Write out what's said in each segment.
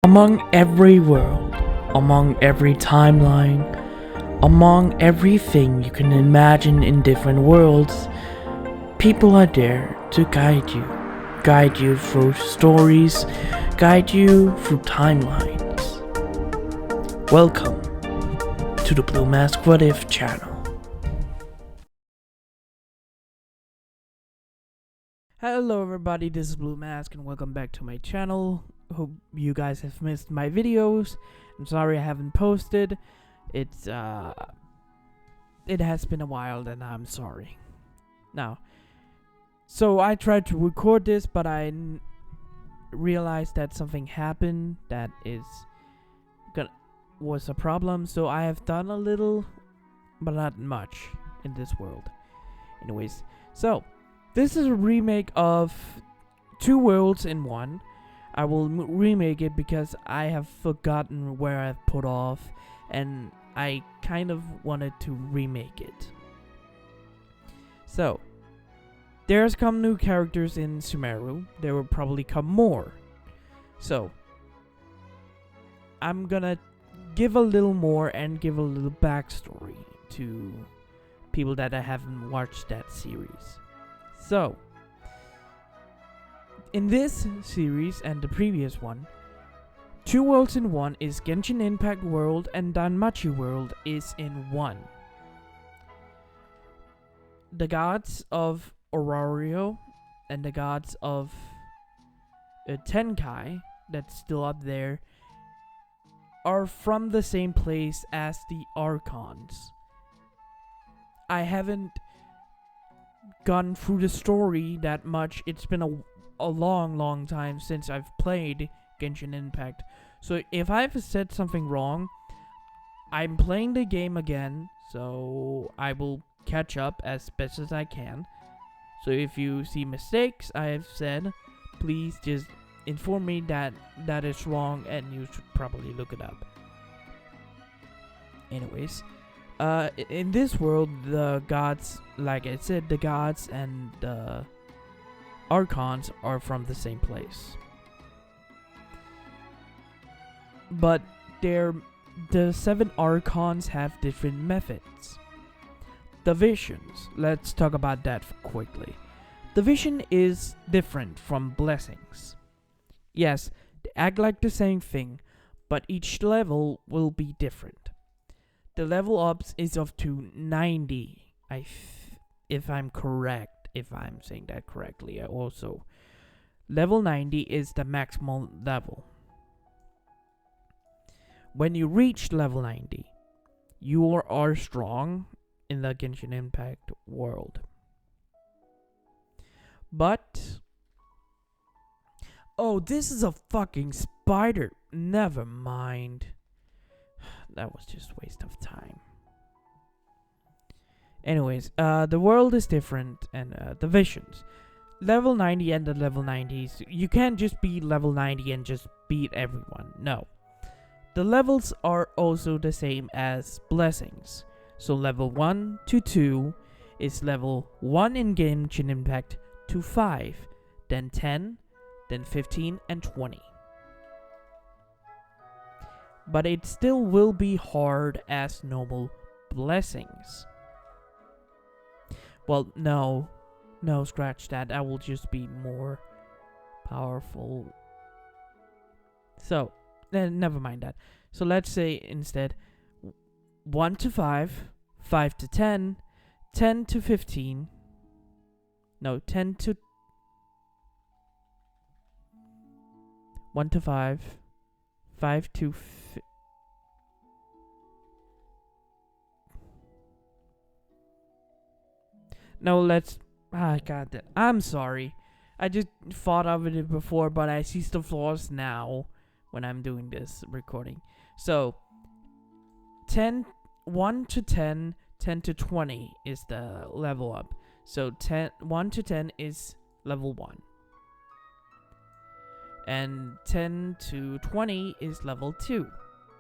Among every world, among every timeline, among everything you can imagine in different worlds, people are there to guide you. Guide you through stories, guide you through timelines. Welcome to the Blue Mask What If channel. Hello everybody, this is Blue Mask and welcome back to my channel. Hope you guys have missed my videos. I'm sorry I haven't posted. It has been a while and I'm sorry. Now, so I tried to record this, but I realized that something happened that was a problem. So I have done a little, but not much in this world. Anyways, so this is a remake of Two Worlds in One. I will remake it because I have forgotten where I've put off, and I kind of wanted to remake it. So, there's come new characters in Sumeru. There will probably come more. So, I'm gonna give a little more and give a little backstory to people that I haven't watched that series. So, in this series and the previous one, Two Worlds in One is Genshin Impact World and danmachi World is in one. The gods of Aurario and the gods of Tenkai, that's still up there, are from the same place as the Archons. I haven't gone through the story that much. It's been a long time since I've played Genshin Impact. So if I've said something wrong, I'm playing the game again, so I will catch up as best as I can. So if you see mistakes I have said, please just inform me that that is wrong and you should probably look it up. Anyways, in this world, the gods, like I said, the gods and the Archons are from the same place. But the 7 Archons have different methods. The visions, let's talk about that quickly. The vision is different from blessings. Yes, they act like the same thing, but each level will be different. The level ups is up to 90, if I'm correct. If I'm saying that correctly. Also, level 90 is the maximum level. When you reach level 90, you are strong in the Genshin Impact world. But oh, this is a fucking spider. Never mind. That was just a waste of time. Anyways, the world is different, and the visions. Level 90 and the level 90s, you can't just be level 90 and just beat everyone. No. The levels are also the same as blessings. So level 1 to 2 is level 1 in Genshin Impact to 5, then 10, then 15, and 20. But it still will be hard as normal blessings. Well, no, scratch that. That will just be more powerful. So, never mind that. So let's say instead 1 to 5, 5 to 10, 10 to 15. No, 10 to 1 to 5, 5 to No, let's... God, I'm sorry. I just thought of it before, but I see the flaws now when I'm doing this recording. So, 1 to 10, 10 to 20 is the level up. So, 1 to 10 is level 1. And 10 to 20 is level 2.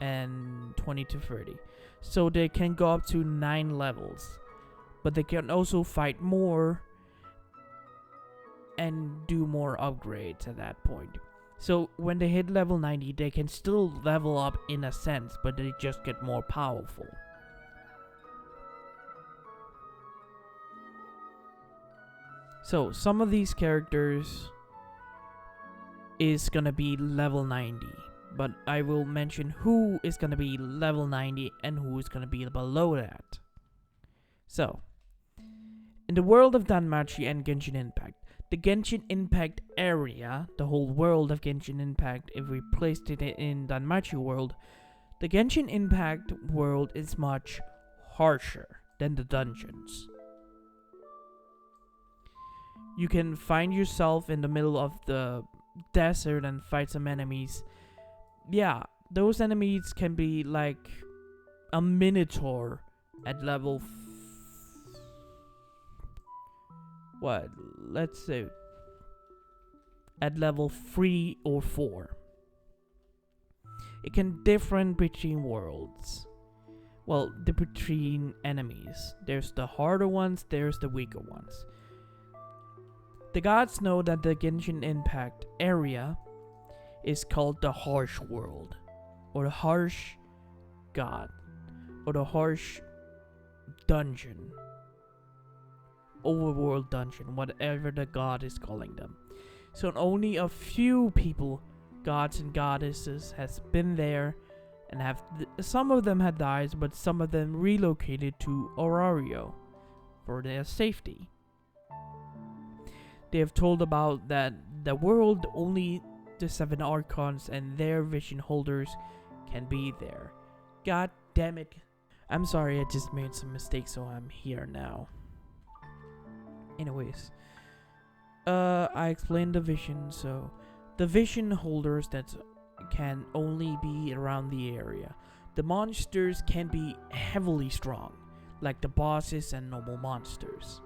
And 20 to 30. So, they can go up to 9 levels. But they can also fight more and do more upgrades at that point. So when they hit level 90, they can still level up in a sense, but they just get more powerful. So some of these characters is gonna be level 90, but I will mention who is gonna be level 90 and who is gonna be below that. So, in the world of Danmachi and Genshin Impact, the Genshin Impact area, the whole world of Genshin Impact, if we placed it in Danmachi world, the Genshin Impact world is much harsher than the dungeons. You can find yourself in the middle of the desert and fight some enemies. Yeah, those enemies can be like a minotaur at level let's say at level 3 or 4. It can differ between worlds. Well, between enemies. There's the harder ones, there's the weaker ones. The gods know that the Genshin Impact area is called the Harsh World, or the Harsh God, or the Harsh Dungeon, Overworld Dungeon, whatever the god is calling them. So only a few people, gods and goddesses, has been there, and some of them had died, but some of them relocated to Aurario for their safety. They have told about that the world only the 7 Archons and their vision holders can be there. God damn it. I'm sorry, I just made some mistakes, so I'm here now. Anyways, I explained the vision. So the vision holders that can only be around the area. The monsters can be heavily strong, like the bosses and noble monsters.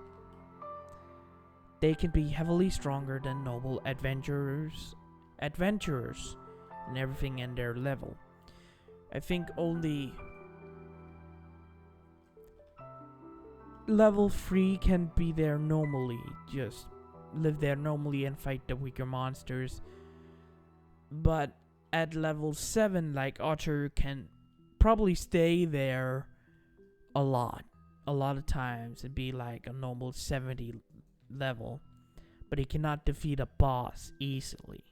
They can be heavily stronger than noble adventurers and everything in their level. I think only level 3 can be there normally, just live there normally and fight the weaker monsters. But at level 7, like Otter, can probably stay there a lot of times and be like a normal 70 level, but he cannot defeat a boss easily.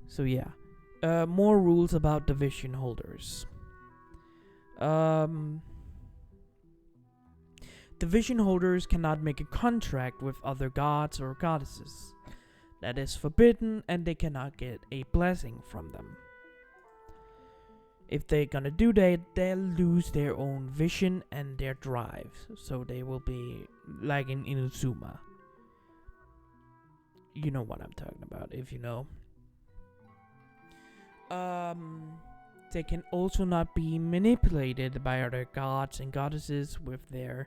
So yeah, more rules about the vision holders. The vision holders cannot make a contract with other gods or goddesses. That is forbidden, and they cannot get a blessing from them. If they're gonna do that, they'll lose their own vision and their drive. So they will be like in Inazuma. You know what I'm talking about, if you know. They can also not be manipulated by other gods and goddesses with their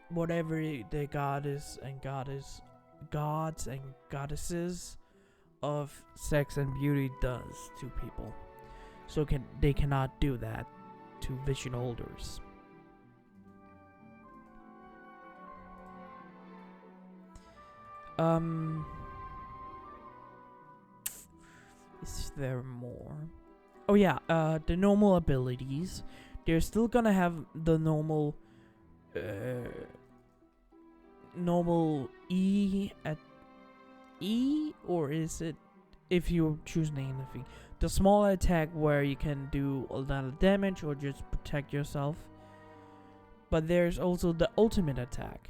whatever the gods and goddesses of sex and beauty does to people. So they cannot do that to vision holders. Is there more? Oh yeah, the normal abilities. They're still gonna have the normal E at E, or is it, if you're choosing anything, the small attack where you can do a lot of damage or just protect yourself. But there's also the ultimate attack.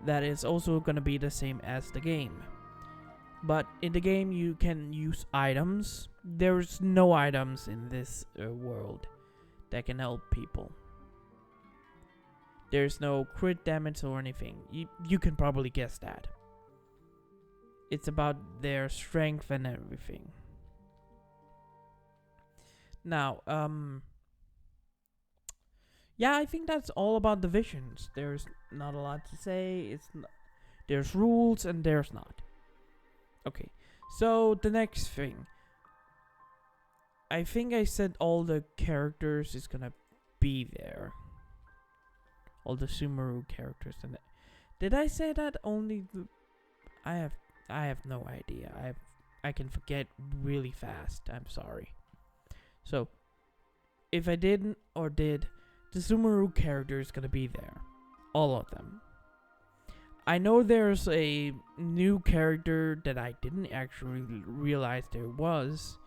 That is also gonna be the same as the game. But in the game you can use items. There's no items in this world that can help people. There's no crit damage or anything. You can probably guess that. It's about their strength and everything. Now, yeah, I think that's all about the visions. There's not a lot to say. There's rules and there's not. Okay, so the next thing. I think I said all the characters is gonna be there. All the Sumeru characters. And Did I say that only? I have no idea. I can forget really fast. I'm sorry. So, if I didn't or did, the Sumeru character is gonna be there. All of them. I know there's a new character that I didn't actually realize there was.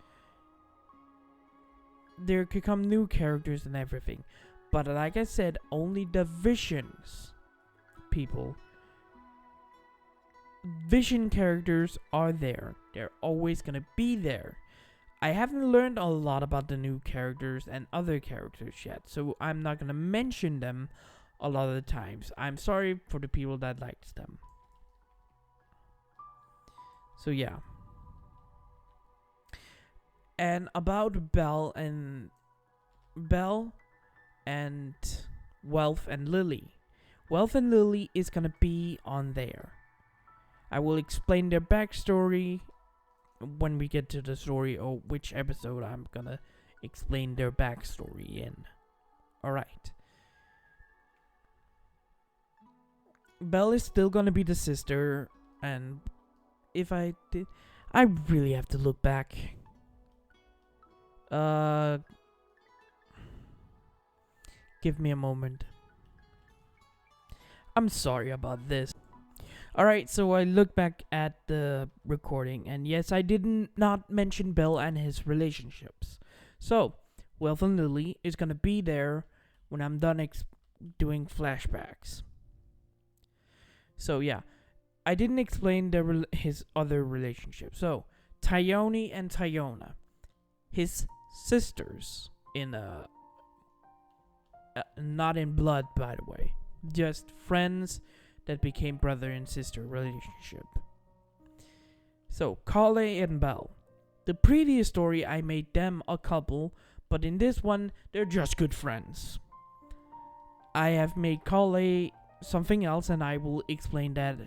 There could come new characters and everything. But like I said, only the Visions people. Vision characters are there. They're always gonna be there. I haven't learned a lot about the new characters and other characters yet, so I'm not gonna mention them a lot of the times. I'm sorry for the people that liked them. So yeah. And about Belle and Wealth and Lily. Wealth and Lily is gonna be on there. I will explain their backstory when we get to the story, or which episode I'm gonna explain their backstory in. Alright. Belle is still gonna be the sister, and if I did, I really have to look back. Give me a moment. I'm sorry about this. Alright, so I look back at the recording, and yes, I did not mention Belle and his relationships. So, Wealth and Lily is gonna be there when I'm done doing flashbacks. So yeah, I didn't explain his other relationship. So, Tyone and Tyona, his sisters in not in blood, by the way, just friends that became brother and sister relationship. So, Kale and Belle. The previous story I made them a couple, but in this one they're just good friends. I have made Kale something else, and I will explain that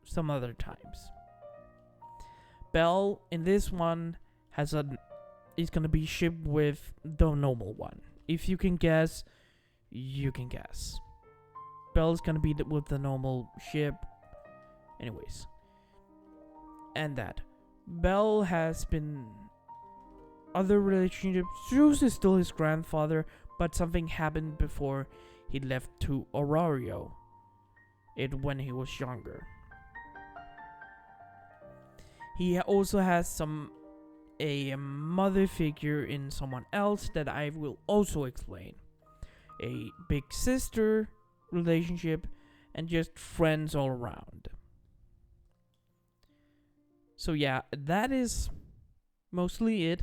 some other times. Belle in this one is gonna be shipped with the normal one. If you can guess, you can guess. Belle's gonna be with the normal ship. Anyways. And that. Belle has been other relationships. Zeus is still his grandfather, but something happened before he left to Aurario. When he was younger. He also has a mother figure in someone else that I will also explain. A big sister relationship, and just friends all around. So yeah, that is mostly it.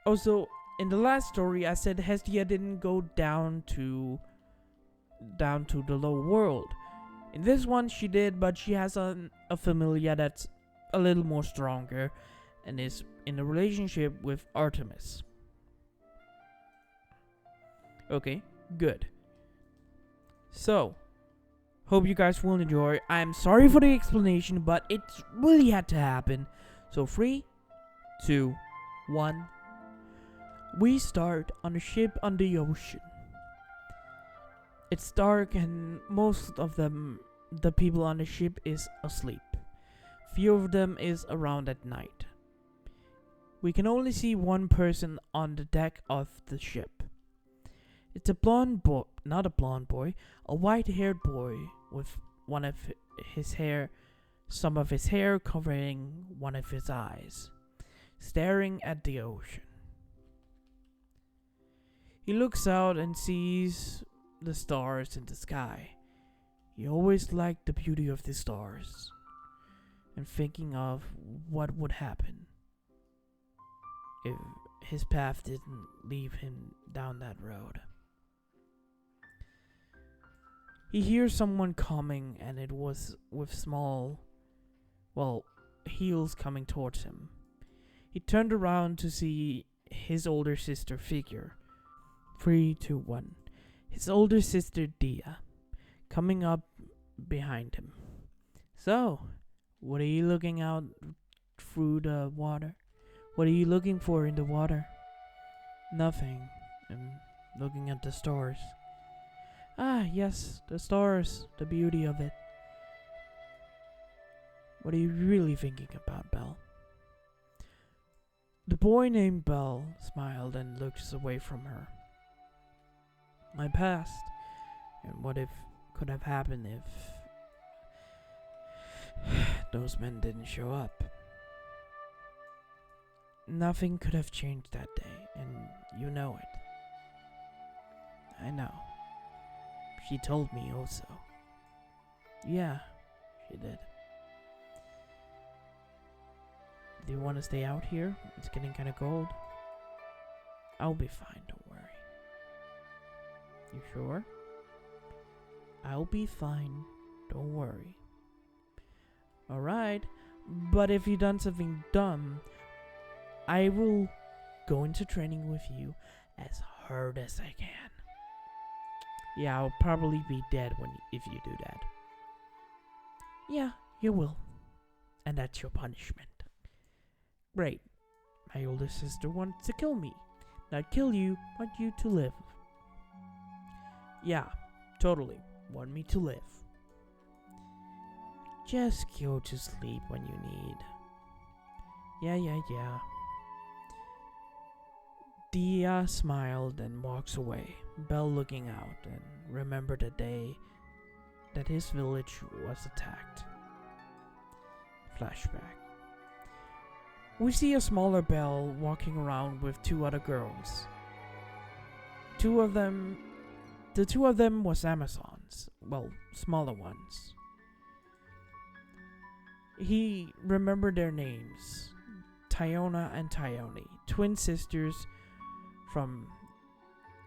Also, in the last story, I said Hestia didn't go down to the low world. In this one, she did, but she has a familia that's a little more stronger, and is in a relationship with Artemis. Okay, good. So, hope you guys will enjoy. I'm sorry for the explanation, but it really had to happen. So 3, 2, 1. We start on a ship on the ocean. It's dark and most of the people on the ship is asleep. Few of them is around at night. We can only see one person on the deck of the ship. It's a blonde boy, not a blonde boy, a white-haired boy with some of his hair covering one of his eyes, staring at the ocean. He looks out and sees the stars in the sky. He always liked the beauty of the stars, and thinking of what would happen if his path didn't lead him down that road. He hears someone coming, and it was with small, heels coming towards him. He turned around to see his older sister figure. 3, 2, 1. His older sister Dia, coming up behind him. So, what are you looking out through the water? What are you looking for in the water? Nothing. I'm looking at the stars. Ah, yes, the stars, the beauty of it. What are you really thinking about, Belle? The boy named Belle smiled and looked away from her. My past, and what if could have happened if those men didn't show up. Nothing could have changed that day, and you know it. I know. She told me also. Yeah, she did. Do you want to stay out here? It's getting kind of cold. I'll be fine, don't worry. You sure? I'll be fine, don't worry. Alright, but if you've done something dumb, I will go into training with you as hard as I can. Yeah, I'll probably be dead if you do that. Yeah, you will. And that's your punishment. Great. My older sister wants to kill me. Not kill you, but you to live. Yeah, totally. Want me to live. Just go to sleep when you need. Yeah. Dia smiled and walks away, Belle looking out and remembered the day that his village was attacked. Flashback. We see a smaller Belle walking around with two other girls. The two of them was Amazons, well, smaller ones. He remembered their names, Tyona and Tyone, twin sisters from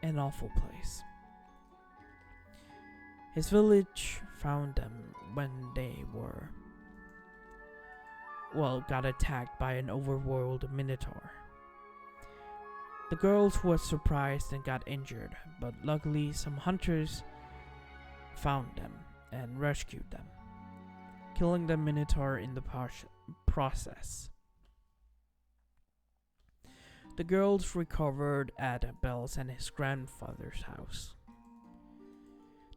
an awful place. His village found them when they got attacked by an overworld minotaur. The girls were surprised and got injured, but luckily some hunters found them and rescued them, killing the minotaur in the process. The girls recovered at Belle's and his grandfather's house.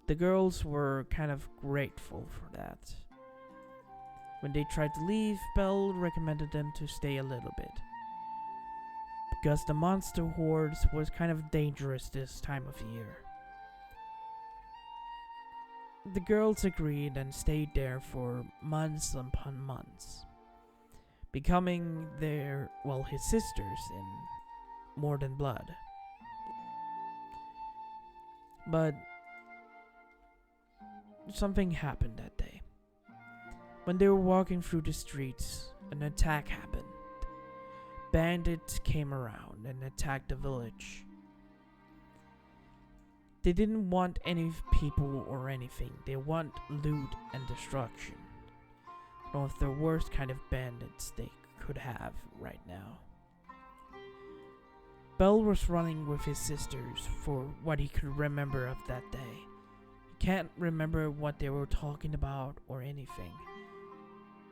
The girls were kind of grateful for that. When they tried to leave, Belle recommended them to stay a little bit, because the monster hordes was kind of dangerous this time of year. The girls agreed and stayed there for months upon months, becoming his sisters in more than blood. But something happened that day. When they were walking through the streets, an attack happened. Bandits came around and attacked the village. They didn't want any people or anything. They want loot and destruction. One of the worst kind of bandits they could have right now. Belle was running with his sisters for what he could remember of that day. He can't remember what they were talking about or anything.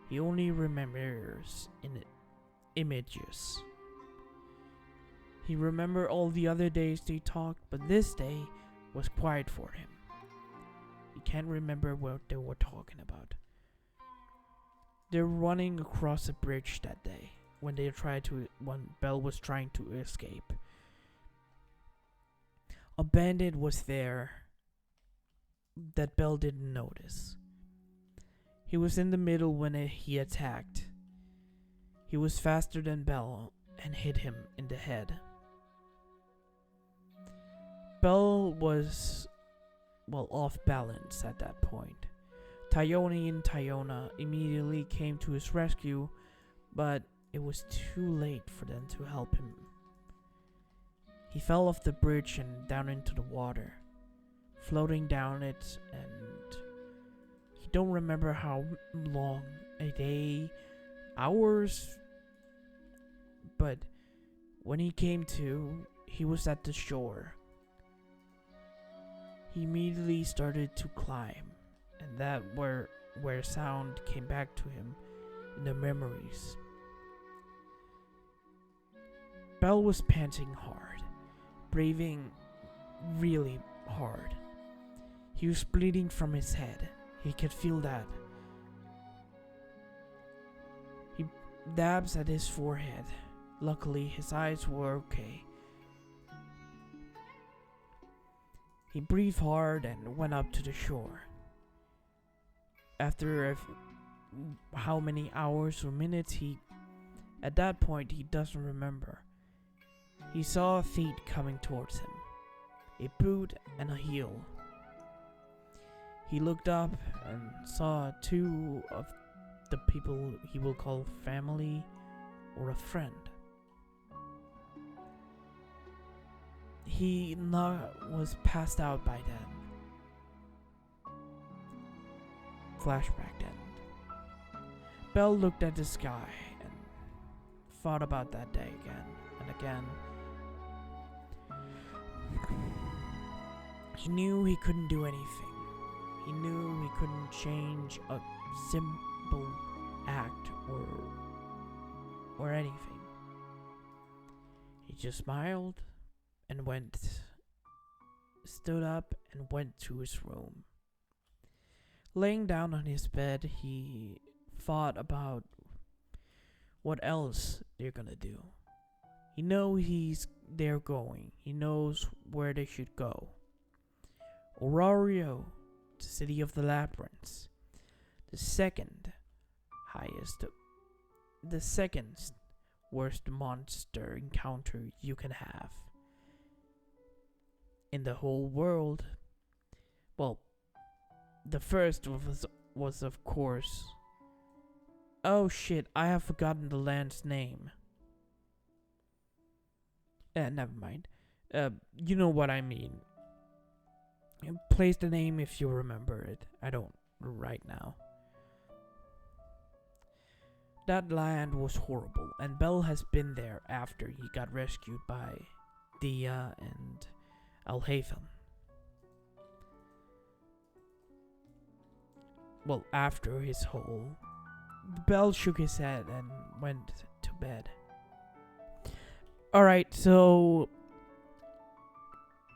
He only remembers in images. He remembered all the other days they talked, but this day was quiet for him. He can't remember what they were talking about. They're running across a bridge that day when Belle was trying to escape. A bandit was there that Belle didn't notice. He was in the middle when he attacked. He was faster than Belle and hit him in the head. Belle was, off balance at that point. Tyone and Tyona immediately came to his rescue, but it was too late for them to help him. He fell off the bridge and down into the water, floating down it, and he don't remember how long, a day, hours, but when he came to, he was at the shore. He immediately started to climb, and that where sound came back to him in the memories. Belle was panting hard, breathing really hard. He was bleeding from his head. He could feel that. He dabs at his forehead. Luckily, his eyes were okay. He breathed hard and went up to the shore. After how many hours or minutes, at that point he doesn't remember. He saw feet coming towards him, a boot and a heel. He looked up and saw two of the people he will call family or a friend. He was passed out by then. Flashback end. Belle looked at the sky and thought about that day again and again. He knew he couldn't do anything. He knew he couldn't change a simple act or anything. He just smiled and stood up and went to his room. Laying down on his bed, he thought about what else they're gonna do. He knows they're going. He knows where they should go. Aurario, the city of the labyrinths, the second worst monster encounter you can have in the whole world. Well, the first was of course. Oh shit! I have forgotten the land's name. Never mind. You know what I mean. Place the name if you remember it. I don't right now. That land was horrible, and Belle has been there after he got rescued by Dia and Alhaitham. Well, after his whole... Belle shook his head and went to bed. Alright, so...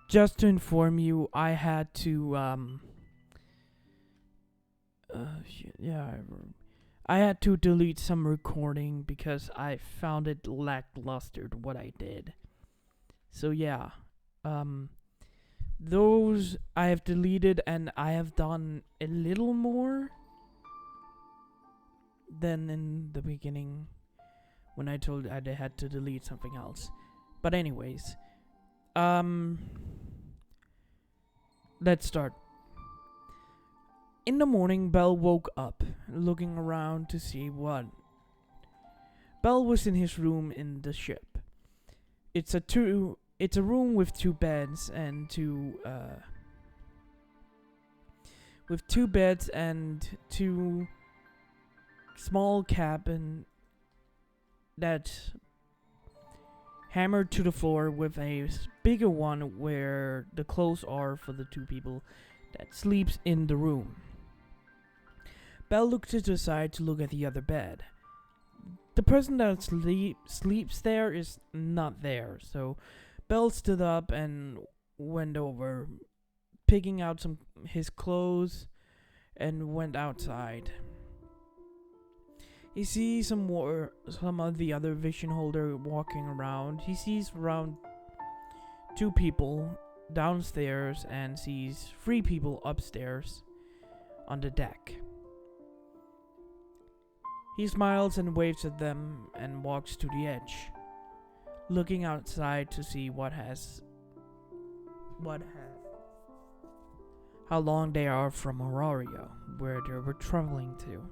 just to inform you, I had to, I had to delete some recording because I found it lackluster what I did. So yeah, those I have deleted, and I have done a little more than in the beginning when I told I had to delete something else. But anyways, let's start. In the morning, Belle woke up, looking around to see what. Belle was in his room in the ship. It's a room with two beds and two small cabin that's hammered to the floor with a bigger one where the clothes are for the two people that sleeps in the room. Belle looked to the side to look at the other bed. The person that sleeps there is not there, so Belle stood up and went over, picking out his clothes, and went outside. He sees some of the other vision holder walking around. He sees around 2 people downstairs and sees 3 people upstairs on the deck. He smiles and waves at them and walks to the edge, looking outside to see how long they are from Aurario, where they were traveling to.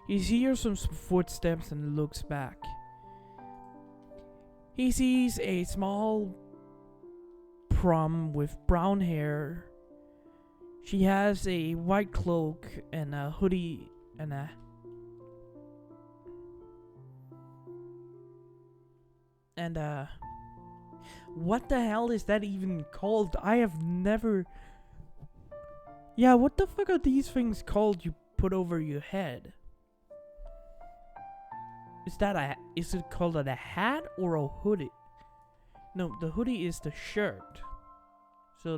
He hears some footsteps and looks back. He sees a small prom with brown hair. She has a white cloak and a hoodie and what the hell is that even called? I have never... Yeah, what the fuck are these things called you put over your head? Is it called a hat or a hoodie? No, the hoodie is the shirt. So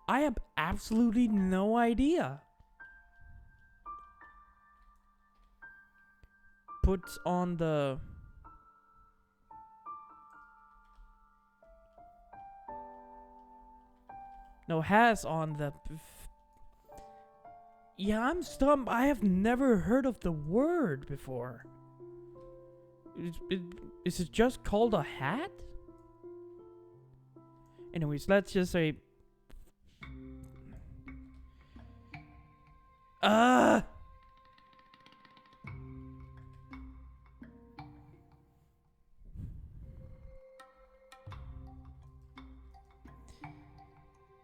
I have absolutely no idea. Puts on the... No, has on the... Yeah, I'm stumped. I have never heard of the word before. Is it just called a hat? Anyways, let's just say...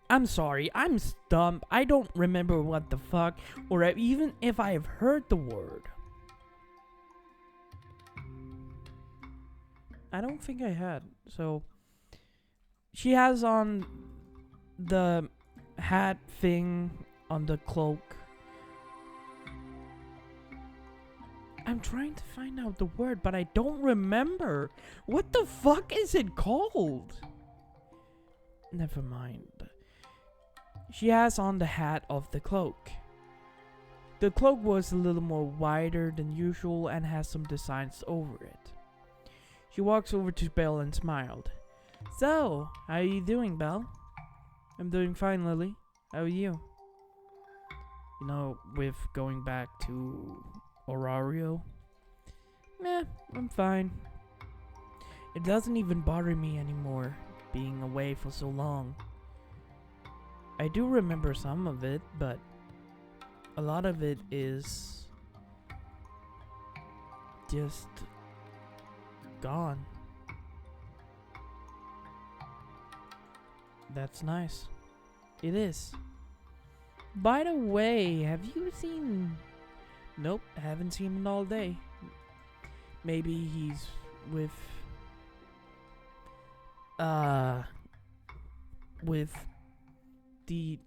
I'm sorry, I'm stumped. I don't remember what the fuck, or even if I have heard the word. I don't think I had. So, she has on the hat thing on the cloak. I'm trying to find out the word, but I don't remember. What the fuck is it called? Never mind. She has on the hat of the cloak. The cloak was a little more wider than usual and has some designs over it. She walks over to Belle and smiled. So, how are you doing, Belle? I'm doing fine, Lily. How are you? You know, with going back to Orario? Meh, I'm fine. It doesn't even bother me anymore, being away for so long. I do remember some of it, but a lot of it is just gone. That's nice. It is. By the way, have you seen... Nope, haven't seen him all day. Maybe he's with... with the...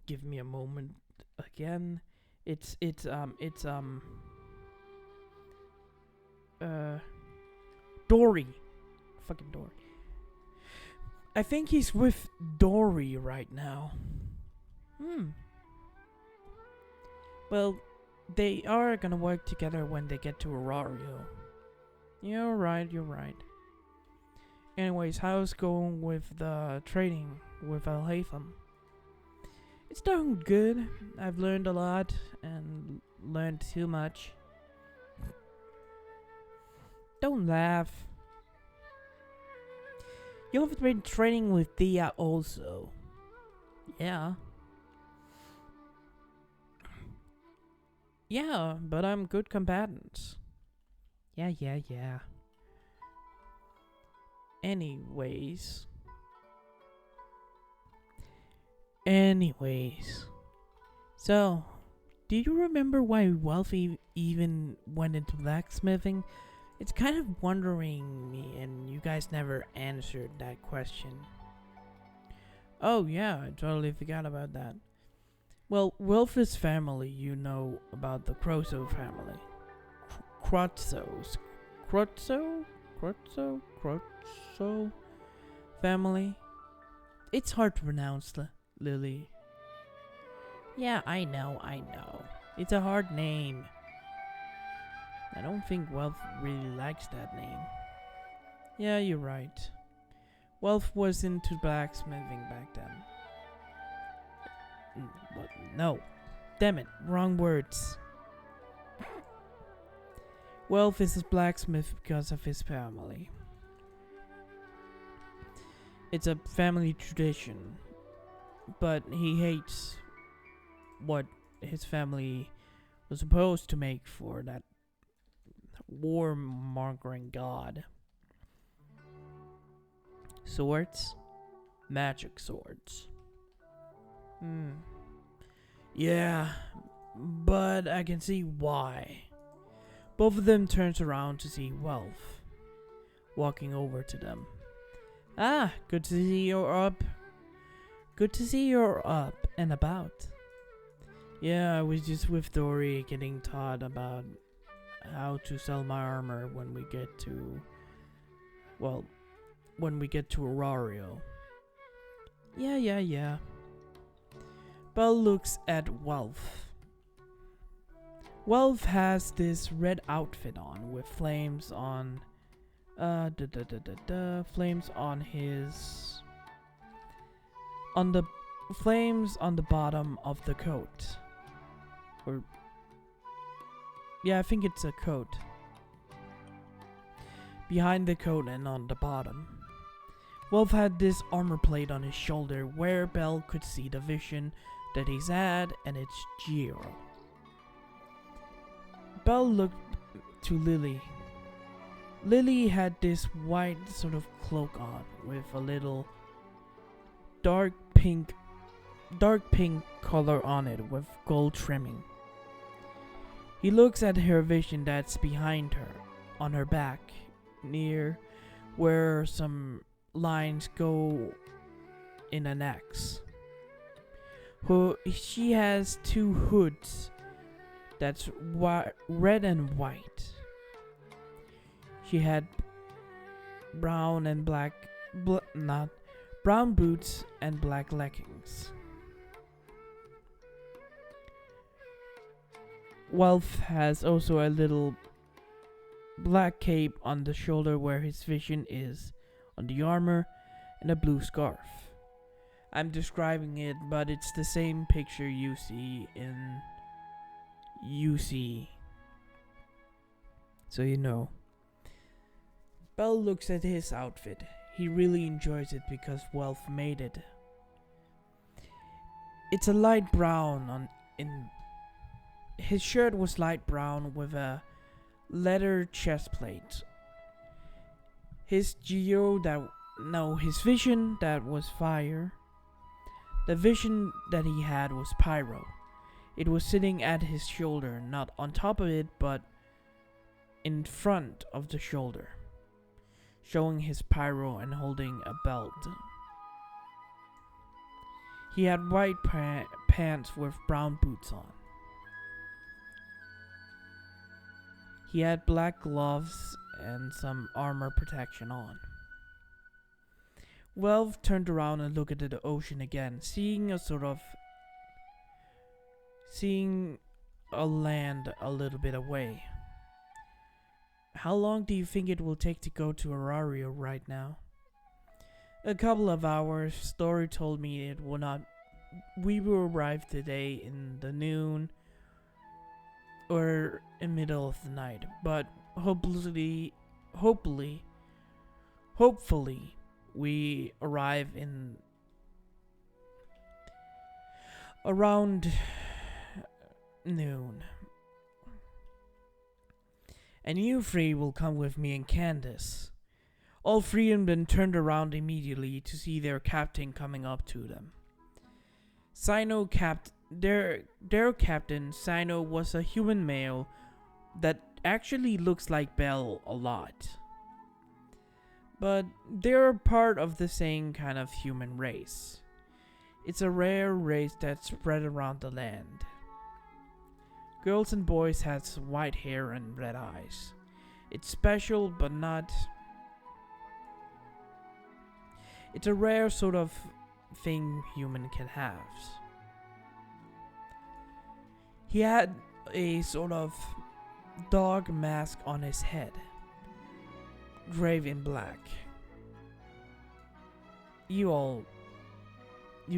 Give me a moment again. It's Dory. Fucking Dory. I think he's with Dory right now. Well, they are gonna work together when they get to Orario. You're right. Anyways, how's going with the trading with Al Haytham? It's doing good. I've learned a lot and learned too much. Don't laugh. You've been training with Thea also. Yeah. Yeah, but I'm good combatants. Yeah. Anyways. So, do you remember why Wealthy even went into blacksmithing? It's kind of wondering me, and you guys never answered that question. Oh yeah, I totally forgot about that. Well, Wilf's family, you know about the Crozo family. Crozzo family. It's hard to pronounce, Lily. Yeah, I know. It's a hard name. I don't think Wealth really likes that name. Yeah, you're right. Wealth was into blacksmithing back then. What? No. Damn it, wrong words. Wealth is a blacksmith because of his family. It's a family tradition. But he hates what his family was supposed to make for that war-mongering god. Swords? Magic swords. Yeah, but I can see why. Both of them turns around to see Wealth walking over to them. Ah, good to see you're up. Good to see you're up and about. Yeah, I was just with Dory getting taught about how to sell my armor when we get to, well, when we get to Aurario. Yeah. Belle looks at Welf. Welf has this red outfit on with flames on flames on his on the flames on the bottom of the coat. Or yeah, I think it's a coat. Behind the coat and on the bottom. Wolf had this armor plate on his shoulder where Belle could see the vision that he's had and its Giro. Belle looked to Lily. Lily had this white sort of cloak on with a little dark pink color on it with gold trimming. He looks at her vision that's behind her, on her back, near where some lines go in an X. She has two hoods that's red and white. She had brown and black, not brown boots and black leggings. Welf has also a little black cape on the shoulder where his vision is on the armor and a blue scarf. I'm describing it, but it's the same picture you see in UC. So you know. Belle looks at his outfit. He really enjoys it because Welf made it. It's a light brown his shirt was light brown with a leather chest plate. His vision that was fire. The vision that he had was pyro. It was sitting at his shoulder, not on top of it, but in front of the shoulder, showing his pyro and holding a belt. He had white pants with brown boots on. He had black gloves and some armor protection on. Welf turned around and looked at the ocean again, seeing a land a little bit away. How long do you think it will take to go to Aurario right now? A couple of hours. Story told me it will not. We will arrive today in the noon or in middle of the night, but hopefully we arrive in around noon. And you three will come with me and Candace. All three of them turned around immediately to see their captain coming up to them. Their captain, Sino, was a human male that actually looks like Belle a lot. But they're part of the same kind of human race. It's a rare race that's spread around the land. Girls and boys has white hair and red eyes. It's special, but not. It's a rare sort of thing human can have. He had a sort of dog mask on his head, grave in black. You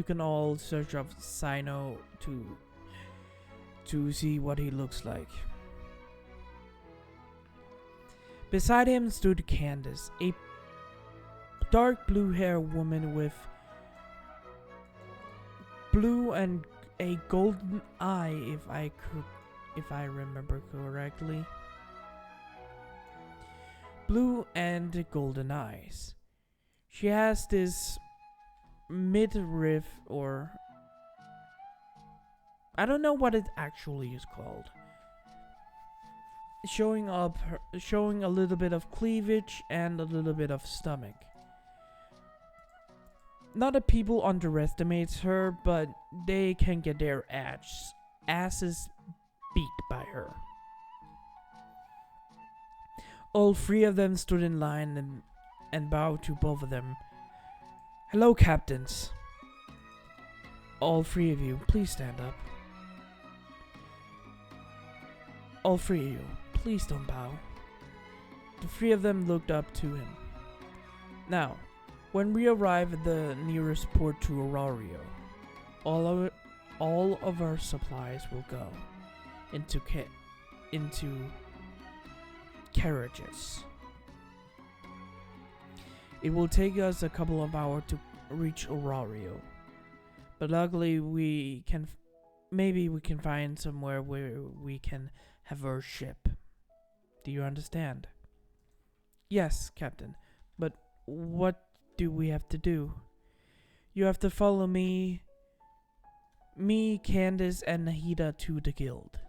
can all search up Sino to see what he looks like. Beside him stood Candace, a dark blue-haired woman with blue and a golden eye, if I remember correctly. Blue and golden eyes. She has this midriff, or I don't know what it actually is called, showing a little bit of cleavage and a little bit of stomach. Not that people underestimate her, but they can get their asses beat by her. All three of them stood in line and bowed to both of them. Hello, captains. All three of you, please stand up. All three of you, please don't bow. The three of them looked up to him. Now, when we arrive at the nearest port to Aurario, all of our supplies will go into carriages. It will take us a couple of hours to reach Aurario, but luckily maybe we can find somewhere where we can have our ship. Do you understand? Yes, Captain, but what do we have to do? You have to follow me, Candace, and Nahida to the guild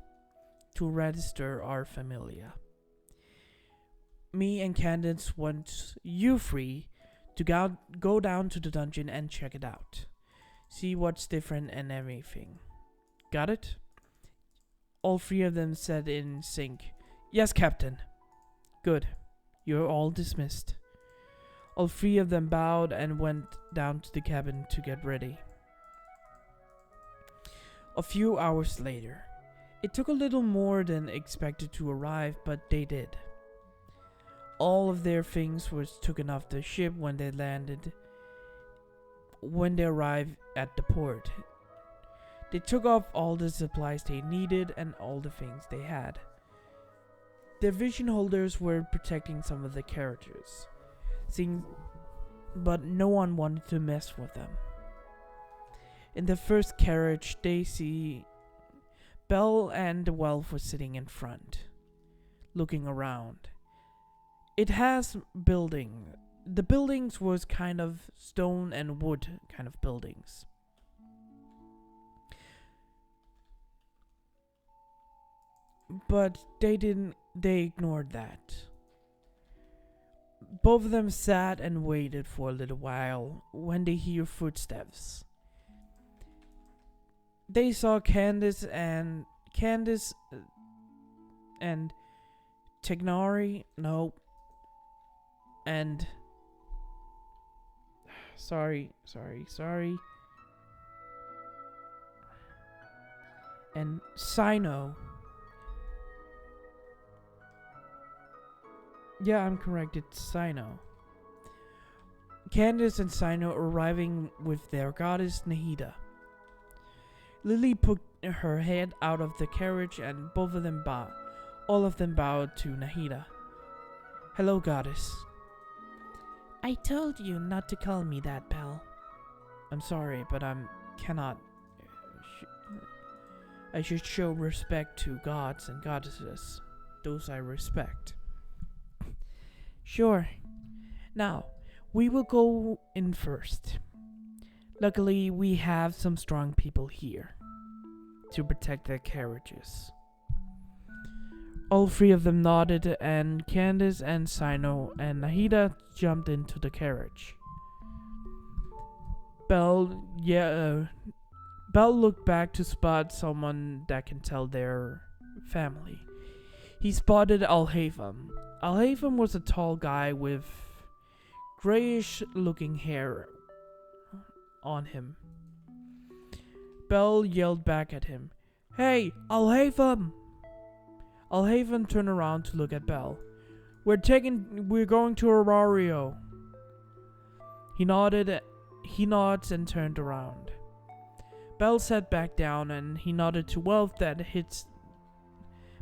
to register our familia. Me and Candace want you three to go down to the dungeon and check it out. See what's different and everything. Got it? All three of them said in sync, Yes, Captain. Good. You're all dismissed. All three of them bowed and went down to the cabin to get ready. A few hours later, it took a little more than expected to arrive, but they did. All of their things was taken off the ship when they arrived at the port. They took off all the supplies they needed and all the things they had. Their vision holders were protecting some of the characters, but no one wanted to mess with them. In the first carriage, they see Belle and the Welf were sitting in front, looking around. It has building. The buildings was kind of stone and wood kind of buildings. But they ignored that. Both of them sat and waited for a little while when they hear footsteps. They saw Candace and Tignari, and sorry. And Sino. Yeah, I'm correct, it's Sino. Candace and Sino arriving with their goddess Nahida. Lily put her head out of the carriage and all of them bowed to Nahida. Hello, goddess. I told you not to call me that, Belle. I'm sorry, but I cannot. I should show respect to gods and goddesses. Those I respect. Sure. Now, we will go in first. Luckily, we have some strong people here to protect their carriages. All three of them nodded, and Candace and Sino and Nahida jumped into the carriage. Belle looked back to spot someone that can tell their family. He spotted Al-Haytham. Al-Haytham was a tall guy with grayish-looking hair on him. Belle yelled back at him, Hey, Al-Haytham! Al-Haytham turned around to look at Belle. We're going to Aurario. He nods and turned around. Belle sat back down and he nodded to Welf that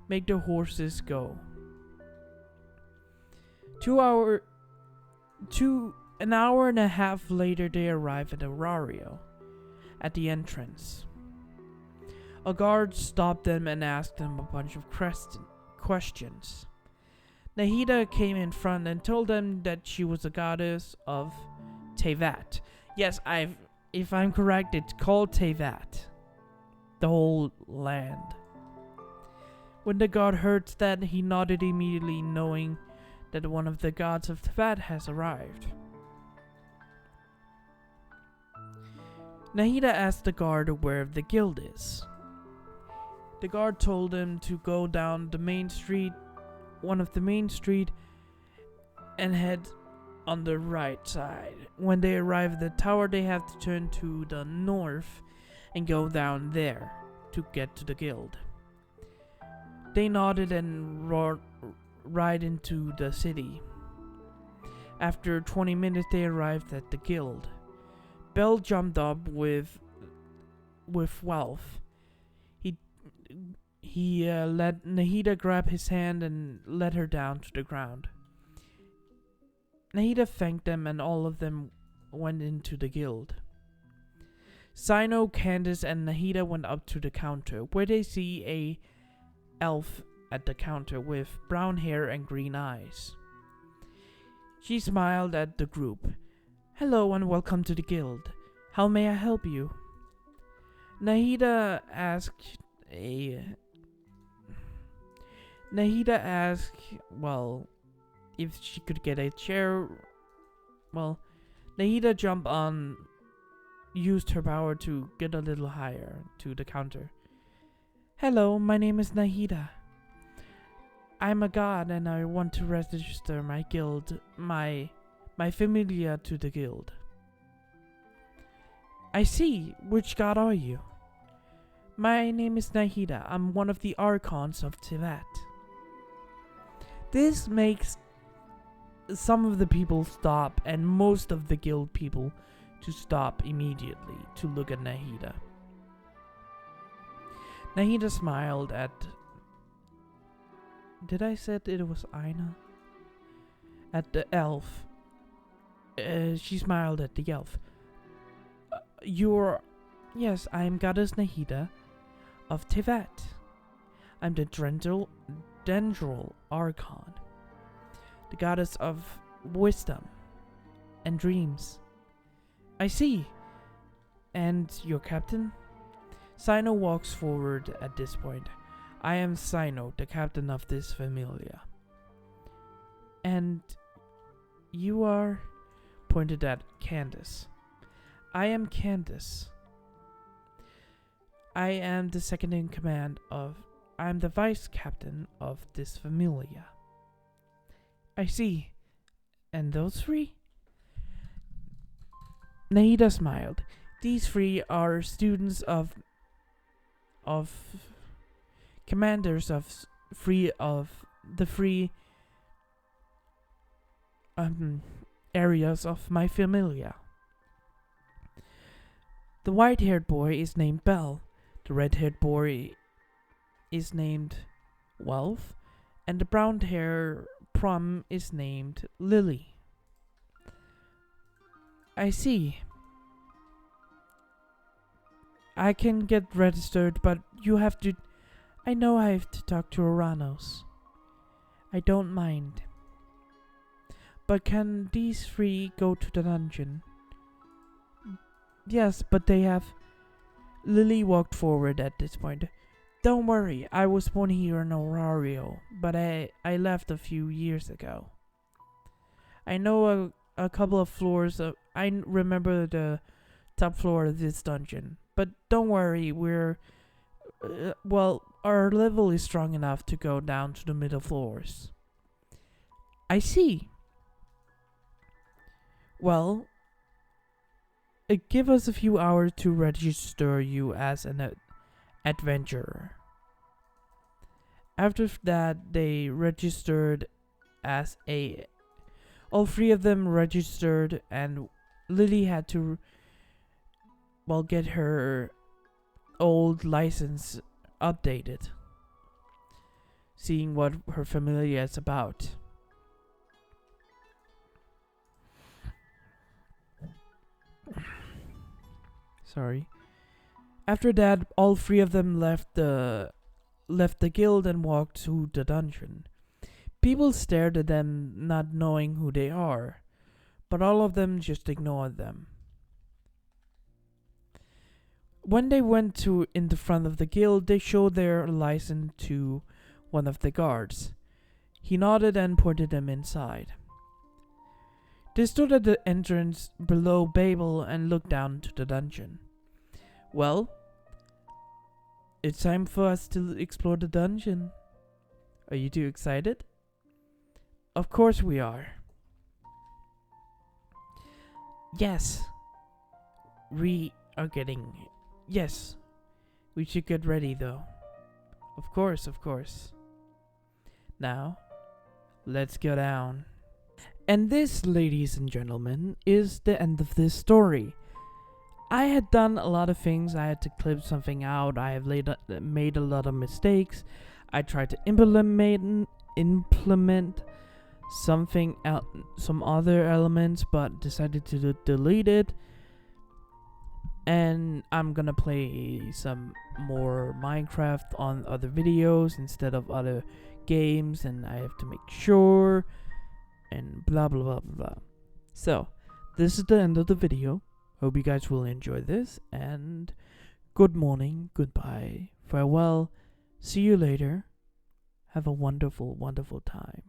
make the horses go. An hour and a half later, they arrive at Aurario, at the entrance. A guard stopped them and asked them a bunch of questions. Nahida came in front and told them that she was a goddess of Teyvat. Yes, if I'm correct, it's called Teyvat, the whole land. When the god heard that, he nodded immediately, knowing that one of the gods of Teyvat has arrived. Nahida asked the guard where the guild is. The guard told him to go down the main street, one of the main street, and head on the right side. When they arrive at the tower, they have to turn to the north and go down there to get to the guild. They nodded and roared right into the city. After 20 minutes, they arrived at the guild. Bell jumped up with wealth. He let Nahida grab his hand and led her down to the ground. Nahida thanked them and all of them went into the guild. Sino, Candace, and Nahida went up to the counter, where they see a elf at the counter with brown hair and green eyes. She smiled at the group. "Hello and welcome to the guild. How may I help you?" Nahida asked, well, if she could get a chair. Well, Nahida jumped on, used her power to get a little higher to the counter. "Hello, my name is Nahida. I'm a god and I want to register my guild, my familia to the guild." "I see. Which god are you?" "My name is Nahida. I'm one of the archons of Tibet." This makes some of the people stop and most of the guild people to stop immediately to look at Nahida. Nahida smiled at... Did I said it was Aina? At the elf. She smiled at the elf. "You're... Yes, I am goddess Nahida of Tibet. I'm the Dendral Archon, the goddess of wisdom and dreams." "I see. And your captain?" Sino walks forward at this point. "I am Sino, the captain of this familia." "And you are?" Pointed at Candace. "I am Candace. I am the second in command of... I am the vice captain of this familia." "I see. And those three?" Nahida smiled. "These three are students of commanders of the three areas of my familia. The white-haired boy is named Bell. The red-haired boy is named Wealth, and the brown-haired prom is named Lily." "I see. I can get registered, but you have to... I know I have to talk to Oranos. I don't mind. But can these three go to the dungeon?" "Yes, but they have..." Lily walked forward at this point. "Don't worry, I was born here in Orario, but I left a few years ago. I know a couple of floors I remember the top floor of this dungeon. But don't worry, we're... our level is strong enough to go down to the middle floors." "I see. Well, give us a few hours to register you as an adventurer." After that, they registered as a... All three of them registered, and Lily had to, get her old license updated, seeing what her familia is about. Sorry. After that, all three of them left the guild and walked to the dungeon. People stared at them, not knowing who they are, but all of them just ignored them. When they went to in the front of the guild, they showed their license to one of the guards. He nodded and pointed them inside. They stood at the entrance below Babel and looked down to the dungeon. "Well, it's time for us to explore the dungeon. Are you two excited?" "Of course we are." Yes, we are getting. Yes, we should get ready though. Of course, of course. Now, let's go down. And this, ladies and gentlemen, is the end of this story. I had done a lot of things. I had to clip something out. I have made a lot of mistakes. I tried to implement some other elements, but decided to delete it. And I'm gonna play some more Minecraft on other videos instead of other games, and I have to make sure, and blah blah blah blah blah. So, this is the end of the video. Hope you guys will enjoy this, and good morning, goodbye, farewell, see you later. Have a wonderful, wonderful time.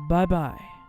Bye bye.